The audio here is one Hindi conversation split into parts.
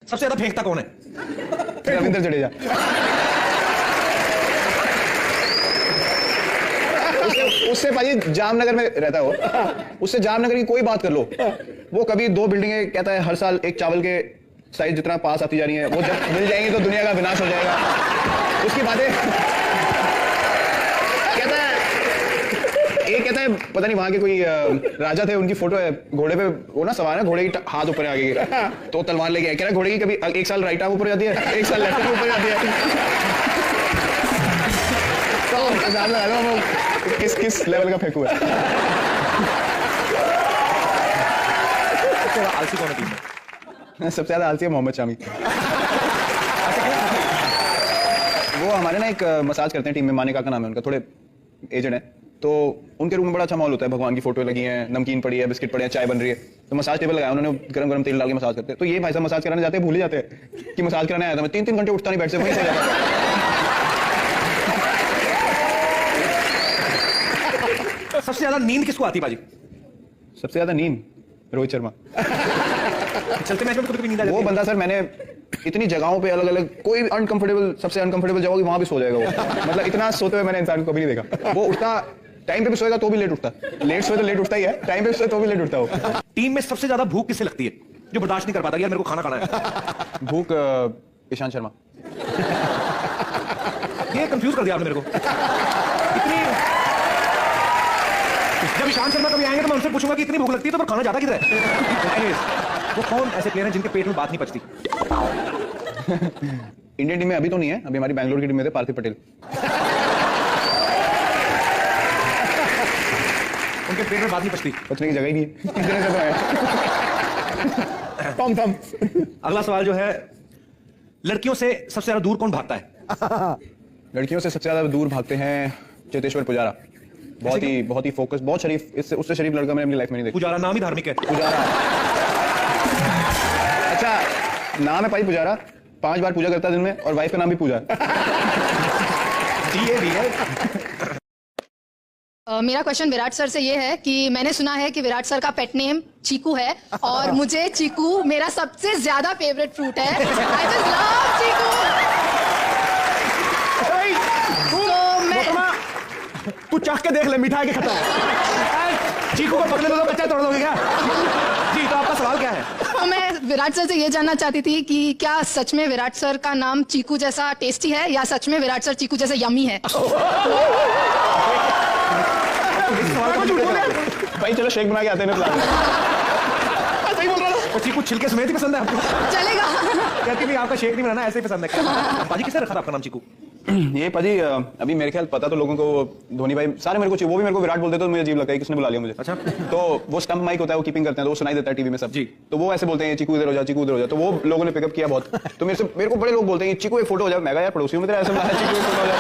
सबसे ज्यादा फेंकता कौन है? रविंद्र जडेजा। उससे भाई जामनगर में रहता है वो, उससे जामनगर की कोई बात कर लो, वो कभी 2 बिल्डिंगें कहता है हर साल एक चावल के साइज जितना पास आती जा रही है, वो जब मिल जाएंगी तो दुनिया का विनाश हो जाएगा। उसकी बातें कहता है, एक कहता है पता नहीं वहां के कोई राजा थे, उनकी फोटो है, घोड़े पे वो ना सवार है, घोड़े की हाथ ऊपर आगे तो तलवार लेके कह रहा है घोड़े की कभी एक साल राइट आर्म ऊपर जाती है, एक साल लेफ्ट आर्म ऊपर जाती है। तो किस लेवल का फेंकू है। आलसी कौन है टीम में? सबसे ज्यादा आलसी है मोहम्मद शामी। वो हमारे ना एक मसाज करते हैं टीम में, माने का नाम है उनका, थोड़े एजेड है, तो उनके रूम में बड़ा अच्छा माहौल होता है, भगवान की फोटो लगी है, नमकीन पड़ी है, बिस्किट पड़े हैं, चाय बन रही है, तो मसाज टेबल लगाया उन्होंने, गरम गरम तेल डाल के मसाज करते हैं। तो ये भाई साहब मसाज कराने जाते हैं, भूल ही जाते हैं कि मसाज कराने आया था मैं, 3-3 घंटे उठता नहीं बेड से, वहीं सो जाता। सबसे ज्यादा नींद किसको आती है बाजी? सबसे ज्यादा नींद रोहित शर्मा। चलते मैच में कभी नींद आ जाती है? वो बंदा सर, मैंने इतनी जगहों पे अलग अलग, कोई अनकंफर्टेबल, सबसे अनकंफर्टेबल जगह होगी वहां भी सो जाएगा वो। मतलब इतना सोते हुए मैंने इंसान को कभी नहीं देखा। वो उठता टाइम पे भी सोएगा तो भी लेट उठता, लेट सोए तो लेट उठता ही है, टाइम पे सोए तो भी लेट उठता वो। टीम में सबसे ज्यादा भूख किससे लगती है, जो बर्दाश्त नहीं कर पाता यार मेरे को खाना खाना है? भूख ईशांत शर्मा। ये कंफ्यूज कर दिया आपने मेरे को। इतनी जब ईशांत शर्मा कभी आएंगे तो मैं उनसे पूछूंगा कि इतनी भूख लगती है तो पर खाना ज्यादा किधर है? Anyways, वो कौन ऐसे प्लेयर हैं जिनके पेट में बात नहीं पचती? इंडियन टीम में अभी तो नहीं है, अभी हमारी बैंगलोर की टीम में थे पार्थिव पटेल। उनके पेट में बात नहीं पचती, पचने की जगह ही नहीं है। पम पम। अगला सवाल जो है, लड़कियों से सबसे ज्यादा दूर कौन भागता है? लड़कियों से सबसे ज्यादा दूर भागते हैं चेतेश्वर पुजारा। बहुत ही फोकस, बहुत शरीफ, इससे उससे शरीफ लड़का मैंने अपनी लाइफ में नहीं देखा। पुजारा नाम ही धार्मिक है। पुजारा अच्छा नाम है भाई पुजारा, 5 बार पूजा करता है दिन में, और वाइफ का नाम भी पूजा है। मेरा क्वेश्चन विराट सर से ये है कि मैंने सुना है कि विराट सर का पेट नेम चीकू है, और मुझे चीकू मेरा सबसे ज्यादा फेवरेट फ्रूट है। आई जस्ट लव चीकू। तू चाख के देख ले, मिठाई के खत्म। चीकू को पकड़ लो तो बच्चा तोड़ दोगे क्या? जी, तो आपका सवाल क्या है? तो मैं विराट सर से ये जानना चाहती थी कि क्या सच में विराट सर का नाम चीकू जैसा टेस्टी है, या सच में विराट सर चीकू जैसा यम्मी है? भाई चलो शेक बना के आते हैं। सही बोल रहा हूं। तो चीकू छिलके समेत ही पसंद है आपको? चलेगा। कहती भी आपका शेक नहीं बनाना, ऐसे ही पसंद है। पाजी किसने रखा था आपका नाम चीकू? ये पाजी अभी मेरे ख्याल पता तो लोगों को, धोनी भाई सारे मेरे को, वो भी मेरे को विराट बोलते तो मुझे अजीब लगता है किसने बुला लिया मुझे। अच्छा। तो वो स्टंप माइक होता है, वो कीपिंग करते हैं, तो वो सुनाई देता है टीवी में सब। जी। तो वो ऐसे बोलते हैं चीकू इधर हो जा, चीकू इधर हो जा, तो वो लोगों ने पिकअप किया बहुत। तो मेरे को बड़े लोग बोलते हैं चीकू एक फोटो हो जाए, मैं कहा यार पड़ोसियों में तेरा ऐसे बुलाया, चीकू एक फोटो हो जाए।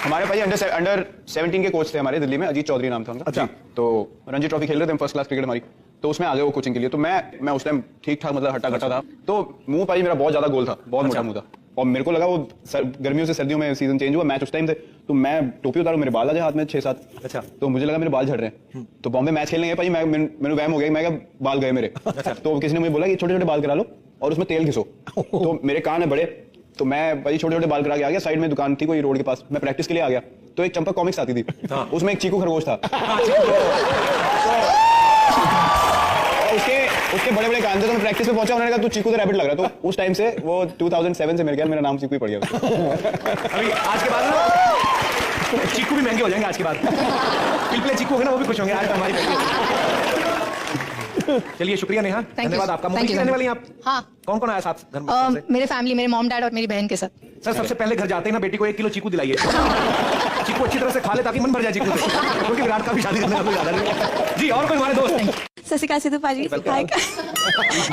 हमारे भाई अंडर 17 के कोच थे हमारे दिल्ली में, अजीत चौधरी नाम था उनका। अच्छा। तो रणजी ट्रॉफी खेल रहे थे, फर्स्ट क्लास क्रिकेट हमारी, तो उसमें आ गए वो कोचिंग के लिए। तो मैं उस टाइम ठीक ठाक मतलब हट्टा कट्टा था, तो मुंह पाजी मेरा बहुत ज्यादा गोल था, बहुत मोटा मुंह था, और मेरे को लगा वो गर्मियों से सर्दियों में सीजन चेंज हुआ, मैच उस टाइम थे, तो मैं टोपी उतारू, मेरे बाल आ जाए हाथ में 6-7। अच्छा। तो मुझे लगा मेरे बाल झड़ रहे हैं, तो बॉम्बे मैच खेलने गए भाई, मैंने वहम हो गया, मैं क्या बाल गए मेरे। तो किसी ने मुझे बोला कि छोटे छोटे बाल करा लो और उसमें तेल घिसो। तो मेरे कान है बड़े, तो मैं भाई छोटे छोटे बाल करा के आ गया। साइड में दुकान थी कोई रोड के पास, मैं प्रैक्टिस के लिए आ गया, तो एक चंपक कॉमिक्स आती थी, उसमें एक चीकू खरगोश था। उसके बड़े बड़े कान थे, तो मैं प्रैक्टिस में पहुंचा, उन्होंने कहा तू चीकू द रैबिट लग रहा। तो उस टाइम से वो 2007 से मेरे ख्याल मेरा नाम चीकू ही पड़ गया। अभी आज के बाद ना चीकू भी महंगे हो जाएंगे आज के बाद। पिलपिले चीकू होंगे ना, वो भी खुश होंगे आज हमारी। चलिए शुक्रिया नेहा, धन्यवाद आपका। मुंबई की रहने वाली हैं आप? हाँ। कौन कौन आया साथ घर में? मेरे फैमिली, मेरे मॉम डैड और मेरी बहन के साथ। सर सबसे पहले घर जाते ही ना बेटी को 1 किलो चीकू दिलाइए। चीकू अच्छी तरह से खा ले ताकि मन भर जाए चीकू से, क्योंकि विराट का भी शादी करने का कोई ज्यादा नहीं। जी, और कोई हमारे दोस्त? सत श्री अकाल सिद्धू पाजी।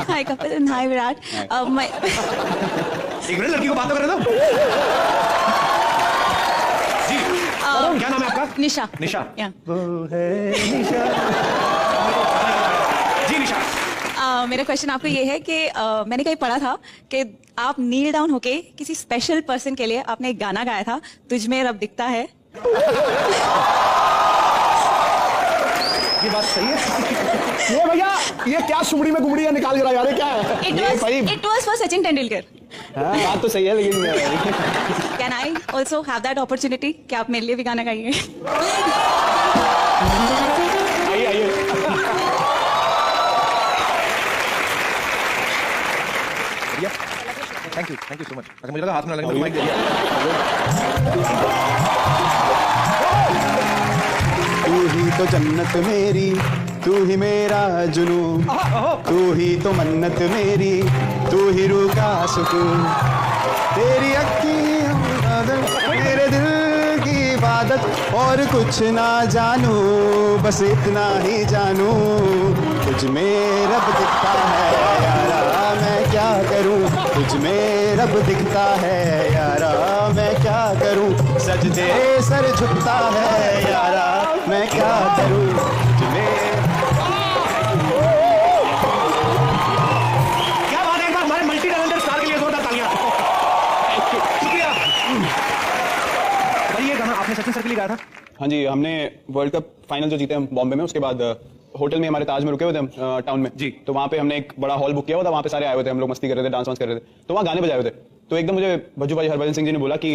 हाय कपिल, हाय विराट। मैं एक मिनट, लड़की को बात कर रहे थे। जी, क्या नाम है आपका? निशा। निशा। या। जी निशा। मेरा क्वेश्चन आपको ये है कि मैंने कहीं पढ़ा था कि आप नील डाउन होके किसी स्पेशल पर्सन के लिए आपने एक गाना गाया था, तुझ में रब दिखता है। ये बात सही है। ये भैया ये क्या सुमड़ी में गुमड़ी निकाल कर यार, ये क्या है? It was for Sachin Tendulkar. बात तो सही है लेकिन Can I also have that opportunity? क्या आप मेरे लिए भी गाना गाइए? आइए आइए। Thank you so much. अच्छा मुझे लगा हाथ में लगे, माइक दे दिया। तू ही तो जन्नत मेरी, तू ही मेरा जुनू, तू ही तो मन्नत मेरी, तू ही रूह का सुकून, तेरी अखियां मेरे दिल की इबादत, और कुछ ना जानू बस इतना ही जानू, तुझ में रब दिखता है यारा मैं क्या करूं, तुझ में रब दिखता है यारा मैं क्या करूं, सजदे सर झुकता है यारा मैं क्या करूं, तुझ में। क्या बात है, एक बार हमारे मल्टी टैलेंटेड स्टार के लिए जोरदार तालियां। शुक्रिया भाई। ये गाना आपने सचिन सर के लिए गाया था? हाँ जी, हमने वर्ल्ड कप फाइनल जो जीते हम बॉम्बे में, उसके बाद होटल में हमारे ताज में रुके हुए थे हम टाउन में जी। तो वहाँ पे हमने एक बड़ा हॉल बुक किया हुआ था, वहाँ पे सारे आए हुए थे, हम लोग मस्ती कर रहे थे, डांस वांस कर रहे थे, तो वहाँ गाने बजाए हुए थे। तो एकदम मुझे भज्जू भाई हरभजन सिंह जी ने बोला कि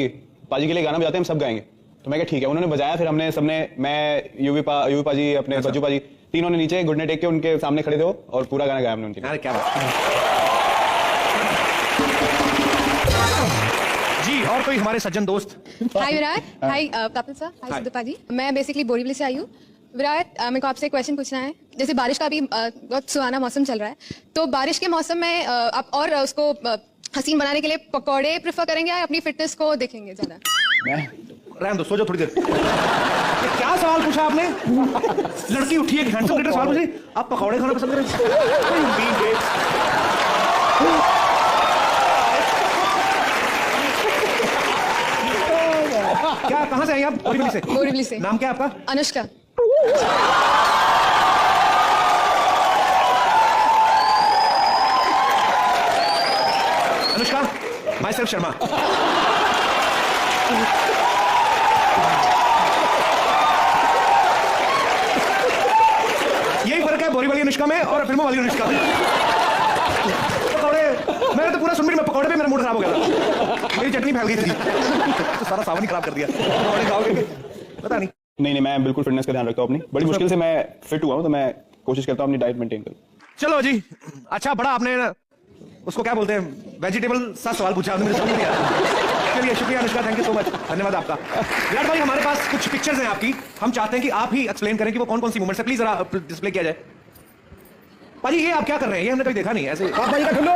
पाजी के लिए गाना बजाते हैं, हम सब गाएंगे। तो मैं कहा ठीक है, उन्होंने बजाया, फिर हमने सबने, मैं यूवी पाजी, अपने भज्जू पाजी, तीनों ने नीचे घुटने टेक के उनके सामने खड़े थे और पूरा गाना गाया हमने उनके लिए। अरे क्या बात जी। और कोई हमारे सज्जन दोस्त? हाय विराट, हाय कपिल सर, हाय सुदीपा जी। मैं बेसिकली बोरीवली से आई हूँ। विराट, मेरे को आपसे एक क्वेश्चन पूछना है। जैसे बारिश का अभी बहुत सुहाना मौसम चल रहा है, तो बारिश के मौसम में आप और उसको हसीन बनाने के लिए पकौड़े प्रेफर करेंगे या अपनी फिटनेस को देखेंगे ज्यादा? रहने दो, सो जाओ थोड़ी देर। ये क्या सवाल पूछा आपने? लड़की उठी है, हैंडसम लेटर सवाल पूछी, आप पकौड़े खाना पसंद करें? क्या, कहाँ से आई आप? बोरीवली से? बोरीवली से। नाम क्या है आपका? अनुष्का। Anushka, myself Sharma. यही फर्क है बोरीवली अनुष्का में और फिल्मों वाली अनुष्का में। पकौड़े, मैंने तो पूरा सुन में पकौड़े पे मेरा मूड खराब हो गया था, मेरी चटनी फैल गई थी, तो सारा सावन ही खराब कर दिया। पकौड़े खाओगे पता नहीं। नहीं, मैं बिल्कुल फिटनेस का ध्यान रखता हूँ अपनी, बड़ी मुश्किल से मैं फिट हुआ हूँ, तो मैं कोशिश करता हूँ अपनी डाइट मेंटेन करूँ। चलो जी, अच्छा बड़ा आपने उसको क्या बोलते हैं, वेजिटेबल सा सवाल पूछा आपने, मुझे समझ नहीं आया। चलिए शुक्रिया Anushka, thank you so much, धन्यवाद आपका। विराट भाई, हमारे पास कुछ पिक्चर्स हैं आपकी, हम चाहते हैं कि आप ही एक्सप्लेन करें कि वो कौन कौन सी मूवमेंट्स है, प्लीज जरा डिस्प्ले किया जाए। पाजी ये आप क्या कर रहे हैं, ये हमने कभी देखा नहीं है ऐसे। पापा जी का ठुल्लू।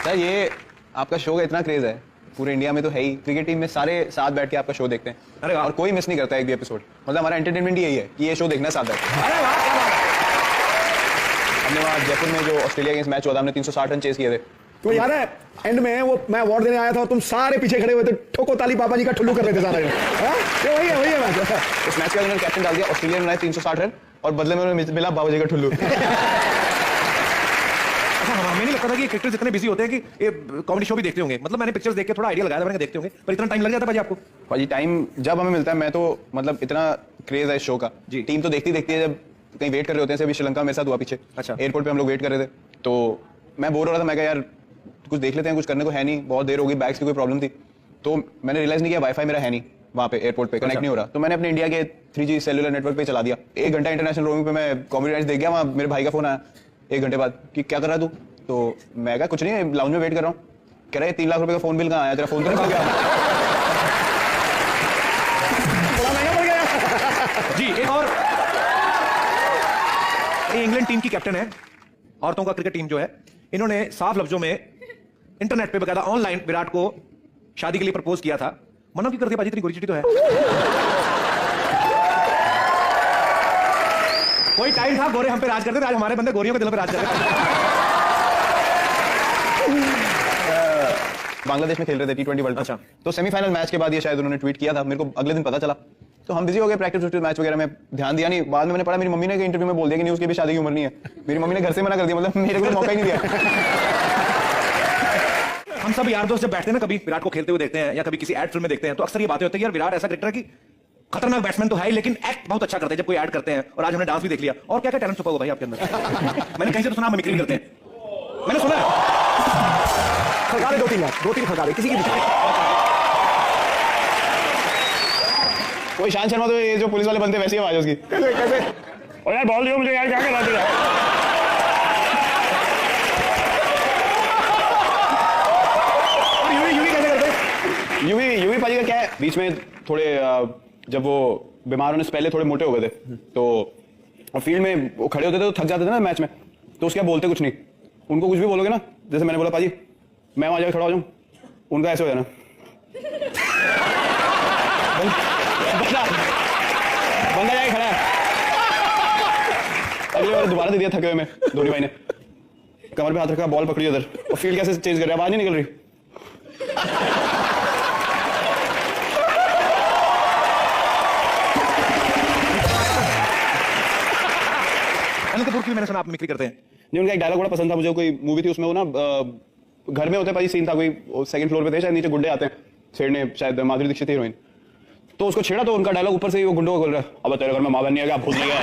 सर ये आपका शो का इतना क्रेज है, पूरे इंडिया में तो है ही, क्रिकेट टीम में सारे साथ बैठ के आपका शो देखते हैं। अरे वाह। और कोई मिस नहीं करता एक भी एपिसोड, मतलब हमारा एंटरटेनमेंट यही है कि ये शो देखना है साथ बैठ के। अरे वाह, क्या बात है। हमने वहाँ जयपुर में जो ऑस्ट्रेलिया अगेंस्ट मैच हुआ था, हमने 360 रन चेस किए थे। तो याद है एंड में वो मैं अवार्ड देने आया था और तुम सारे पीछे खड़े हुए थे, ठोको ताली पापा जी का ठुल्लू कर रहे थे सारे। ये वही है मैच। इस मैच का उन्होंने कैप्टन डाल दिया, ऑस्ट्रेलिया ने बनाए 360 रन और बदले में उन्हें मिला बाबा जी का ठुल्लू। अच्छा, हमें नहीं लगता था कि क्रिकेटर्स इतने बिजी होते हैं कि ये कॉमेडी शो भी देखते होंगे। मतलब मैंने पिक्चर्स देख के थोड़ा आइडिया लगाया था, मैंने देखते होंगे, पर इतना टाइम लग जाता है भाई आपको? भाजी टाइम जब हमें मिलता है, मैं तो मतलब इतना क्रेज है इस शो का जी। टीम तो देखती है, जब कहीं वेट कर रहे होते हैं, अभी श्रीलंका मेरे साथ हुआ पीछे। अच्छा। एयरपोर्ट पे हम लोग वेट कर रहे थे, तो मैं बोर हो रहा था, मैं कहा यार कुछ देख लेते हैं, कुछ करने को है नहीं, बहुत देर हो गई, बैग्स की कोई प्रॉब्लम थी, तो मैंने रियलाइज नहीं किया वाईफाई मेरा है नहीं वहाँ पे एयरपोर्ट पे, कनेक्ट नहीं हो रहा, तो मैंने अपने इंडिया के 3G सेलुलर नेटवर्क पे चला दिया। 1 घंटा इंटरनेशनल रोमिंग पे मैं कॉमेडी मैच देख गया, वहाँ मेरे भाई का फोन आया 1 घंटे बाद कि क्या कर रहा तू, तो मैं कहा कुछ नहीं, लाउंज में वेट कर रहा हूँ। कह रहे 3 लाख रुपए का फोन बिल कहाँ आया, तेरा फोन तो नहीं खा गया? बड़ा महंगा पड़ गया जी। एक और, ये इंग्लैंड टीम की कैप्टन है, औरतों का क्रिकेट टीम जो है, इन्होंने साफ लफ्जों में इंटरनेट पे बकायदा ऑनलाइन विराट को शादी के लिए प्रपोज किया था। मना क्यों कर दिया बाजी, इतनी गोरी चिट्ठी तो है। कोई टाइम था गोरे हम पे राज करते थे, आज हमारे बंदे गोरियों के दिलों पे राज कर रहे हैं। बांग्लादेश में खेल रहे थे T20 वर्ल्ड कप। अच्छा। तो सेमीफाइनल मैच के बाद ये शायद उन्होंने ट्वीट किया था, मेरे को अगले दिन पता चला, तो हम बिजी हो गए, प्रैक्टिस मैच वगैरह में ध्यान दिया नहीं। बाद में मैंने पढ़ा मेरी मम्मी ने इंटरव्यू में बोल दिया कि नहीं उसकी भी शादी की उम्र नहीं है। मेरी मम्मी ने घर से मना कर दिया, मतलब मेरे को मौका ही नहीं दिया। हम सब यार दोस्त जब बैठते हैं ना, कभी विराट को खेलते हुए देखते हैं या कभी किसी एड फिल्म में देखते हैं, तो अक्सर ये बातें होती है यार विराट ऐसा क्रिकेटर है कि खतरनाक बैट्समैन तो है ही, लेकिन एक्ट बहुत अच्छा करते हैं जब कोई ऐड करते हैं, और आज हमने डांस भी देख लिया। और क्या क्या टैलेंट छुपा हुआ भाई आपके अंदर? मैंने कहीं से तो सुना मिमिक्री करते हैं, मैंने सुना है। खड़का दे 2-3 बार, 2-3 खड़का दे किसी की भी। कोई ईशांत शर्मा तो ये जो पुलिस वाले बनते हैं वैसी आवाज है उसकी। कैसे कैसे? और यार बॉल दियो मुझे यार, क्या कर रहा था? और यूवी कैसे करते हैं? यूवी पाजी का क्या है, बीच में थोड़े जब वो बीमार होने से पहले थोड़े मोटे हो गए थे, तो फील्ड में वो खड़े होते थे तो थक जाते थे ना मैच में, तो उसके बोलते कुछ नहीं। उनको कुछ भी बोलोगे ना, जैसे मैंने बोला पाजी मैं वहां जाकर खड़ा हो जाऊं, उनका ऐसे हो जाना। बंदा जाके खड़ा है, अगली बार दोबारा दे दिया थके हुए में धोनी भाई ने, कमर पे हाथ रखा, बॉल पकड़ी उधर, और फील्ड कैसे चेंज कर रहे हैं, आवाज नहीं निकल रही। अनिल कपूर की मैंने सुना आप मिमिक्री करते हैं। नहीं, उनका एक डायलॉग बड़ा पसंद था मुझे, कोई मूवी थी उसमें वो ना घर में होते पाजी सीन था, कोई सेकंड फ्लोर पे थे शायद, नीचे गुड्डे आते हैं छेड़ने, शायद माधुरी दीक्षित हीरोइन, तो उसको छेड़ा तो उनका डायलॉग ऊपर से ही वो गुंडों को बोल रहा है, अब तेरे घर में माँ बहन नहीं है क्या, भूत नहीं है।